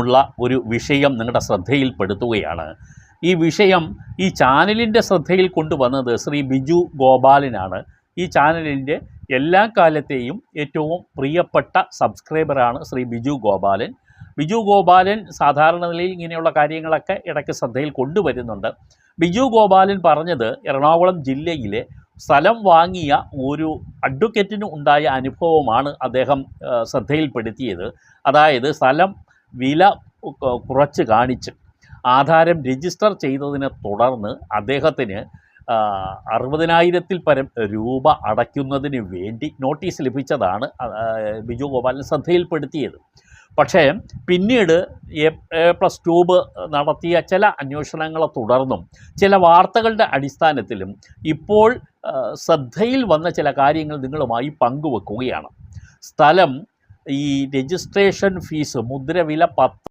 ഉള്ള ഒരു വിഷയം നിങ്ങളുടെ ശ്രദ്ധയിൽപ്പെടുത്തുകയാണ്. ഈ വിഷയം ഈ ചാനലിൻ്റെ ശ്രദ്ധയിൽ കൊണ്ടുവന്നത് ശ്രീ ബിജു ഗോപാലനാണ്. ഈ ചാനലിൻ്റെ എല്ലാ കാലത്തെയും ഏറ്റവും പ്രിയപ്പെട്ട സബ്സ്ക്രൈബറാണ് ശ്രീ ബിജു ഗോപാലൻ. ബിജു ഗോപാലൻ സാധാരണ നിലയിൽ ഇങ്ങനെയുള്ള കാര്യങ്ങളൊക്കെ ഇടയ്ക്ക് ശ്രദ്ധയിൽ കൊണ്ടുവരുന്നുണ്ട്. ബിജു ഗോപാലൻ പറഞ്ഞത് എറണാകുളം ജില്ലയിലെ സ്ഥലം വാങ്ങിയ ഒരു അഡ്വക്കേറ്റിന് ഉണ്ടായ അനുഭവമാണ് അദ്ദേഹം ശ്രദ്ധയിൽപ്പെടുത്തിയത്. അതായത് സ്ഥലം വില കുറച്ച് കാണിച്ച് ആധാരം രജിസ്റ്റർ ചെയ്തതിനെ തുടർന്ന് അദ്ദേഹത്തിന് 60,000-ൽ പരം രൂപ അടയ്ക്കുന്നതിന് വേണ്ടി നോട്ടീസ് ലഭിച്ചതാണ് ബിജു ഗോപാലൻ ശ്രദ്ധയിൽപ്പെടുത്തിയത്. പക്ഷേ പിന്നീട് A+ട്യൂബ് നടത്തിയ ചില അന്വേഷണങ്ങളെ തുടർന്നും ചില വാർത്തകളുടെ അടിസ്ഥാനത്തിലും ഇപ്പോൾ ശ്രദ്ധയിൽ വന്ന ചില കാര്യങ്ങൾ നിങ്ങളുമായി പങ്കുവെക്കുകയാണ്. സ്ഥലം ഈ രജിസ്ട്രേഷൻ ഫീസ് മുദ്രവില 10